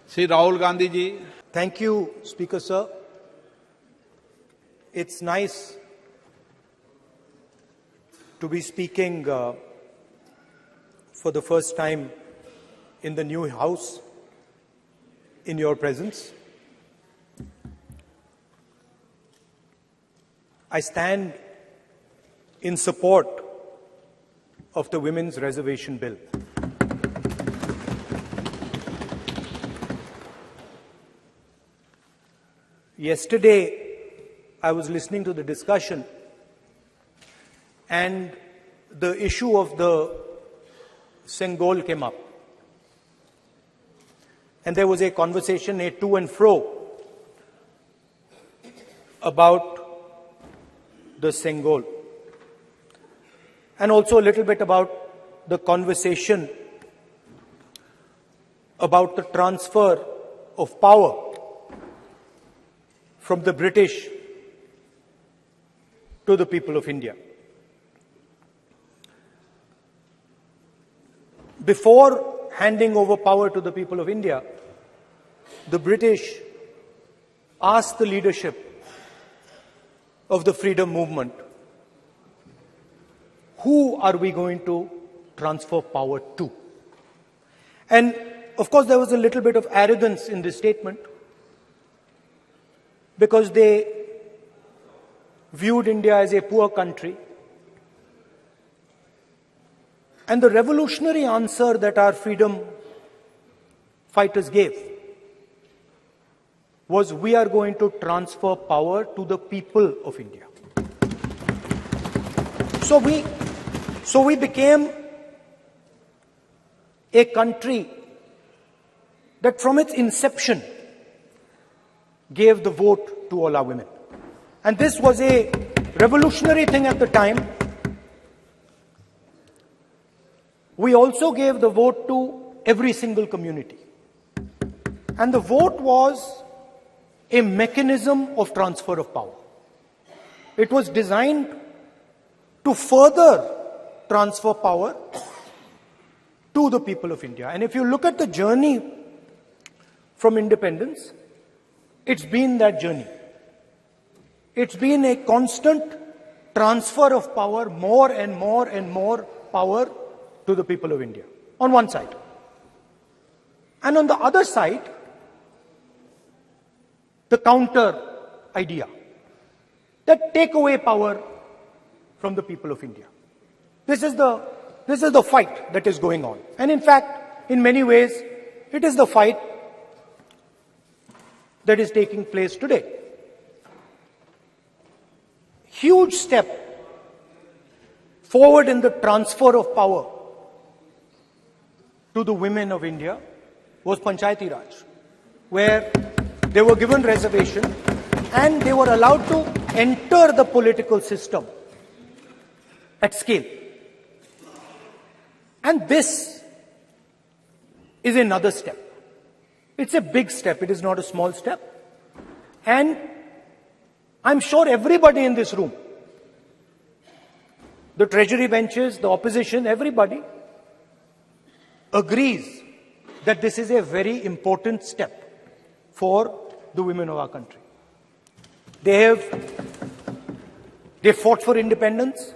Shri Rahul Gandhi ji. Thank you, Speaker Sir. It's nice to be speaking for the first time in the new House in your presence. I stand in support of the Women's Reservation Bill. Yesterday, I was listening to the discussion and the issue of the Sengol came up. And there was a conversation, a to and fro about the Sengol. And also a little bit about the conversation about the transfer of power from the British to the people of India. Before handing over power to the people of India, the British asked the leadership of the freedom movement, who are we going to transfer power to? And of course, there was a little bit of arrogance in this statement, because they viewed India as a poor country. And the revolutionary answer that our freedom fighters gave was, we are going to transfer power to the people of India. So we became a country that from its inception gave the vote to all our women. And this was a revolutionary thing at the time. We also gave the vote to every single community. And the vote was a mechanism of transfer of power. It was designed to further transfer power to the people of India. And if you look at the journey from independence, it's been that journey. It's been a constant transfer of power, more and more and more power to the people of India, on one side. And on the other side, the counter idea, that take away power from the people of India. This is the fight that is going on. And in fact, in many ways, it is the fight that is taking place today. Huge step forward in the transfer of power to the women of India was Panchayati Raj, where they were given reservation and they were allowed to enter the political system at scale. And this is another step. It's a big step. It is not a small step. And I'm sure everybody in this room, the treasury benches, the opposition, everybody agrees that this is a very important step for the women of our country. They fought for independence.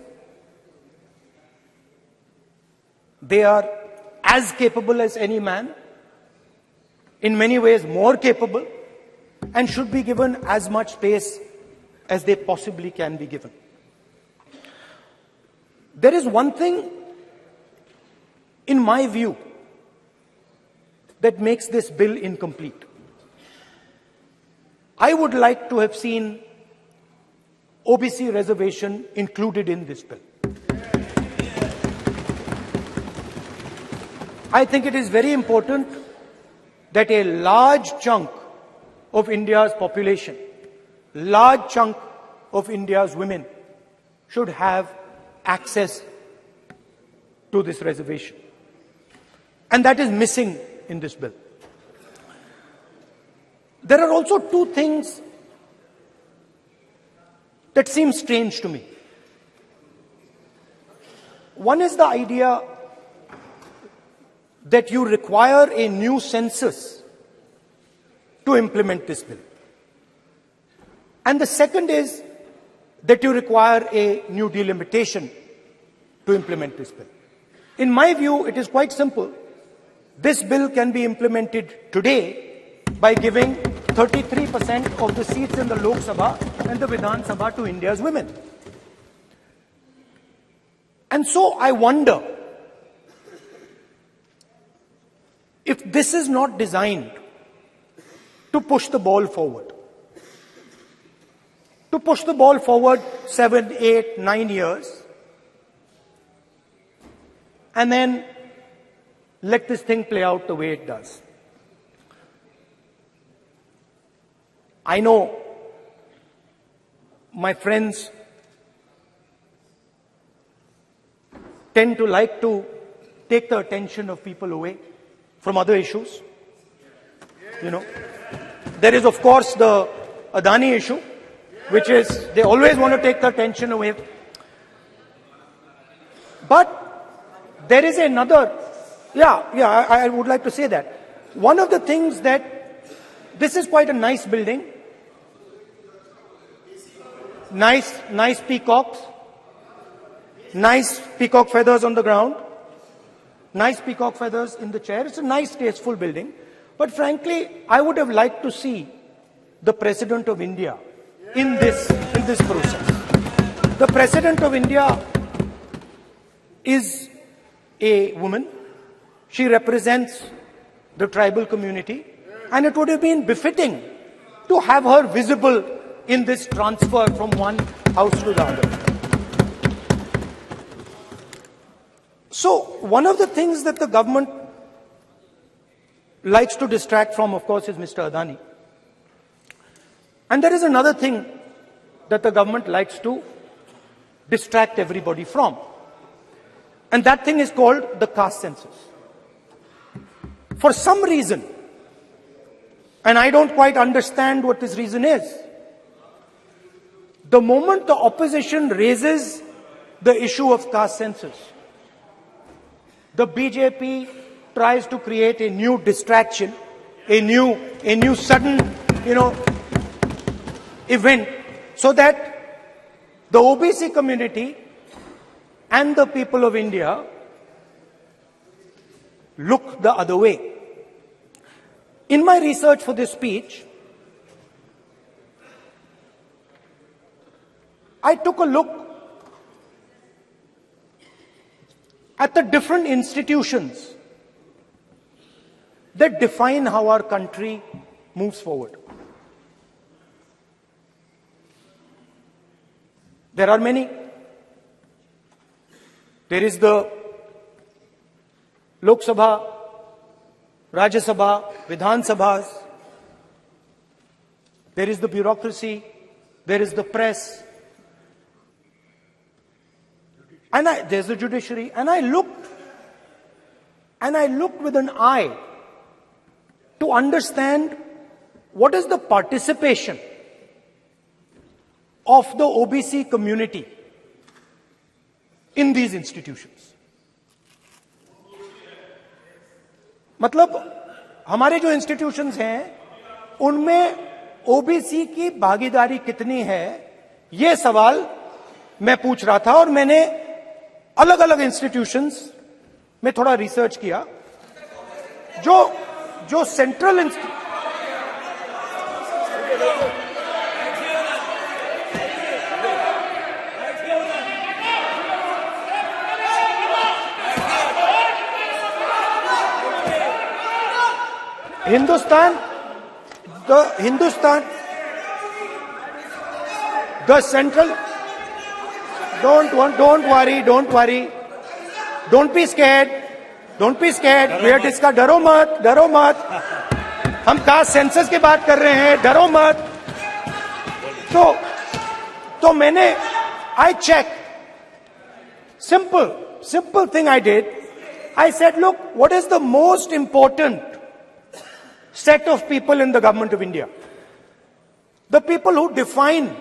They are as capable as any man, in many ways more capable, and should be given as much space as they possibly can be given. There is one thing, in my view, that makes this bill incomplete. I would like to have seen OBC reservation included in this bill. I think it is very important that a large chunk of India's population, large chunk of India's women should have access to this reservation. And that is missing in this bill. There are also two things that seem strange to me. One is the idea that you require a new census to implement this bill. And the second is that you require a new delimitation to implement this bill. In my view, it is quite simple. This bill can be implemented today by giving 33% of the seats in the Lok Sabha and the Vidhan Sabha to India's women. And so I wonder if this is not designed to push the ball forward. To push the ball forward 7, 8, 9 years, and then let this thing play out the way it does. I know my friends tend to like to take the attention of people away from other issues. You know, there is of course the Adani issue, which is they always want to take the attention away. But there is another, I would like to say that. One of the things that, this is quite a nice building. Nice peacocks. Nice peacock feathers on the ground. Nice peacock feathers in the chair. It's a nice, tasteful building. But frankly, I would have liked to see the President of India in this process. The President of India is a woman. She represents the tribal community, and it would have been befitting to have her visible in this transfer from one house to the other. So, one of the things that the government likes to distract from, of course, is Mr. Adani. And there is another thing that the government likes to distract everybody from. And that thing is called the caste census. For some reason, and I don't quite understand what this reason is, the moment the opposition raises the issue of caste census, the BJP tries to create a new distraction, a new sudden, event, so that the OBC community and the people of India look the other way. In my research for this speech, I took a look at the different institutions that define how our country moves forward. There are many. There is the Lok Sabha, Rajya Sabha, Vidhan Sabhas. There is the bureaucracy. There is the press. And there's the judiciary. And I looked with an eye to understand what is the participation of the OBC community in these institutions. मतलब हमारे जो institutions हैं उनमें OBC की भागीदारी कितनी है, ये सवाल मैं पूछ रहा था और मैंने अलग अलग इंस्टीट्यूशंस में थोड़ा रिसर्च किया. जो central the central, don't worry, don't be scared, we are discussing, डरो मत, हम कास्ट सेंसस की बात कर रहे हैं, डरो मत. तो मैंने, I checked, simple thing I did, I said, look, what is the most important set of people in the government of India? The people who define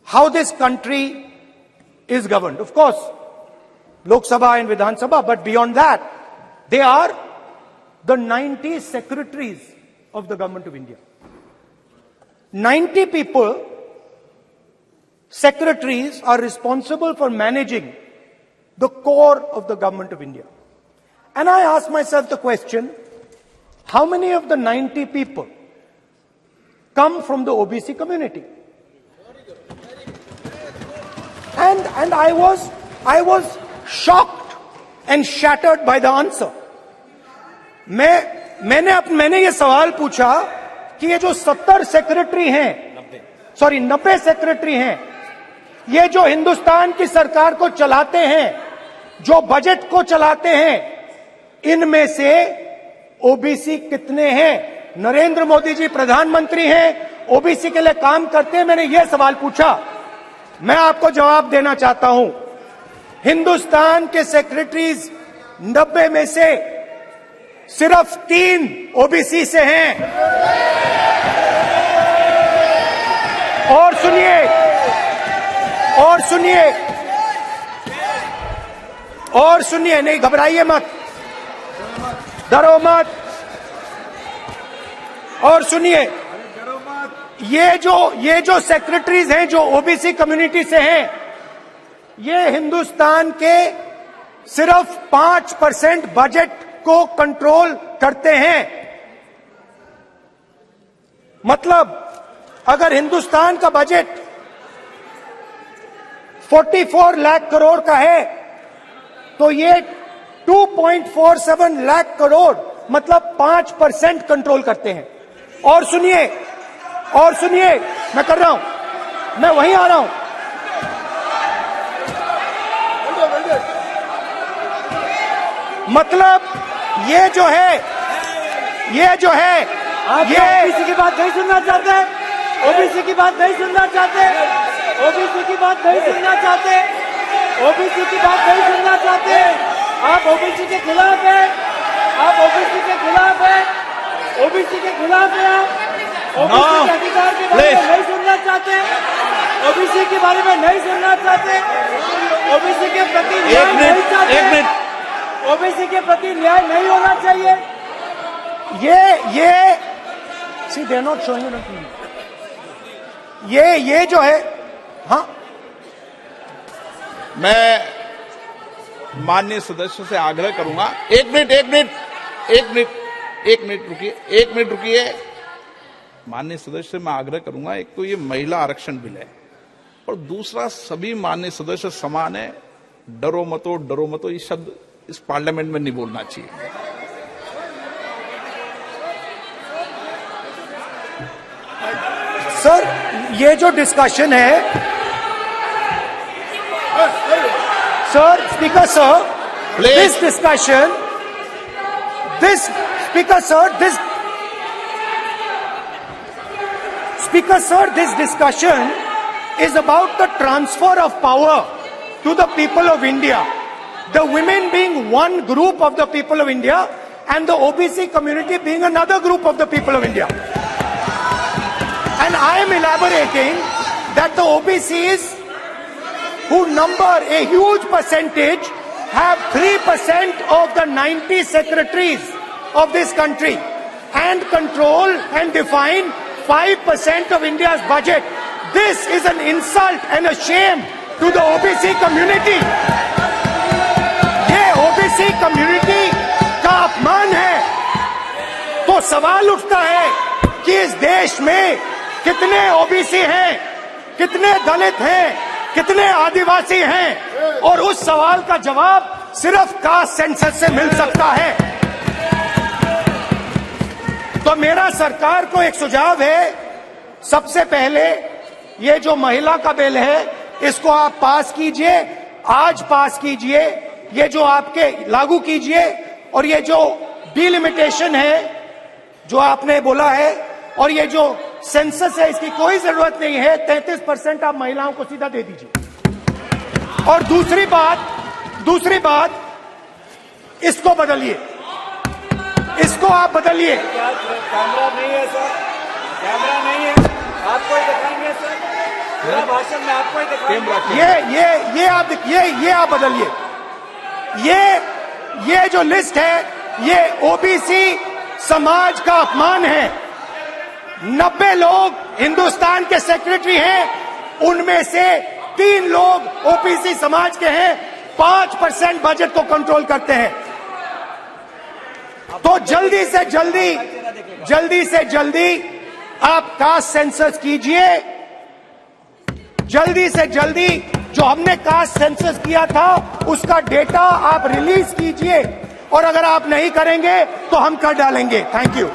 how this country is governed. Of course, Lok Sabha and Vidhan Sabha, but beyond that, they are the 90 secretaries of the government of India. 90 people, secretaries, are responsible for managing the core of the government of India. And I ask myself the question, how many of the 90 people come from the OBC community? And I was shocked and shattered by the answer. मैंने ये सवाल पूछा कि ये जो 70 secretary हैं, 90 secretary हैं, ये जो हिंदुस्तान की सरकार को चलाते हैं, जो बजट को चलाते हैं, इनमें से ओबीसी कितने हैं? नरेंद्र मोदी जी प्रधानमंत्री हैं, ओबीसी के लिए काम करते हैं। मैंने ये सवाल पूछा। मैं आपको जवाब देना चाहता हूं, हिंदुस्तान के सेक्रेटरीज 90 में से सिर्फ 3 ओबीसी से हैं। और सुनिए, नहीं घबराइए मत, डरो मत। और सुनिए, ये जो सेक्रेटरीज हैं जो ओबीसी कम्युनिटी से हैं, ये हिंदुस्तान के सिर्फ 5% बजट को कंट्रोल करते हैं। मतलब अगर हिंदुस्तान का बजट 44 लाख करोड़ का है, तो ये 2.47 लाख करोड़ मतलब 5% कंट्रोल करते हैं। और सुनिए, मैं कर रहा हूं, मैं वहीं आ रहा हूं। मतलब ये जो है ओबीसी की बात नहीं सुनना चाहते, ओबीसी की बात नहीं सुनना चाहते, ओबीसी की बात नहीं सुनना चाहते, ओबीसी की बात नहीं सुनना चाहते। आप ओबीसी के खिलाफ हैं, आप ओबीसी के खिलाफ हैं, ओबीसी के खिलाफ हैं। आप ओबीसी के अधिकार के बारे में नहीं सुनना चाहते, ओबीसी के बारे में नहीं सुनना चाहते, ओबीसी के प्रति न्याय नहीं चाहते, ओबीसी के प्रति न्याय नहीं होना चाहिए। ये सी दे नॉट शोइंग ये जो है, हाँ, मैं माननीय सदस्यों से आग्रह करूंगा, एक मिनट रुकिए। माननीय सदस्य से मैं आग्रह करूंगा, एक तो ये महिला आरक्षण बिल है, और दूसरा सभी माननीय सदस्य समान है। डरो मतो ये शब्द इस पार्लियामेंट में नहीं बोलना चाहिए। सर, ये जो डिस्कशन है, sir, speaker sir, this discussion is about the transfer of power to the people of India. The women being one group of the people of India and the OBC community being another group of the people of India. And I am elaborating that the OBCs, who number a huge percentage, have 3% of the 90 secretaries of this country and control and define 5% of India's budget. This is an insult and a shame to the OBC community. ये OBC community का अपमान है। तो सवाल उठता है कि इस देश में कितने ओबीसी हैं, कितने दलित हैं, कितने आदिवासी हैं, और उस सवाल का जवाब सिर्फ कास्ट सेंसस से मिल सकता है। तो मेरा सरकार को एक सुझाव है, सबसे पहले ये जो महिला का बिल है, इसको आप पास कीजिए, आज पास कीजिए, ये जो आपके लागू कीजिए, और ये जो डिलिमिटेशन है जो आपने बोला है, और ये जो सेंसस है, इसकी कोई जरूरत नहीं है। 33% आप महिलाओं को सीधा दे दीजिए। और दूसरी बात, इसको बदलिए, इसको आप बदलिए। कैमरा नहीं है सर, कैमरा नहीं है, आपको ही दिखाएंगे सर, पूरा भाषण में आपको ही दिखाएंगे। ये आप बदलिए। ये जो लिस्ट है, ये ओबीसी समाज का अपमान है। 90 लोग हिंदुस्तान के सेक्रेटरी हैं, उनमें से 3 लोग ओबीसी समाज के हैं, 5% बजट को कंट्रोल करते हैं। तो जल्दी से जल्दी आप कास्ट सेंसस कीजिए, जल्दी से जल्दी जो हमने कास्ट सेंसस किया था उसका डेटा आप रिलीज कीजिए, और अगर आप नहीं करेंगे तो हम कर डालेंगे। Thank you.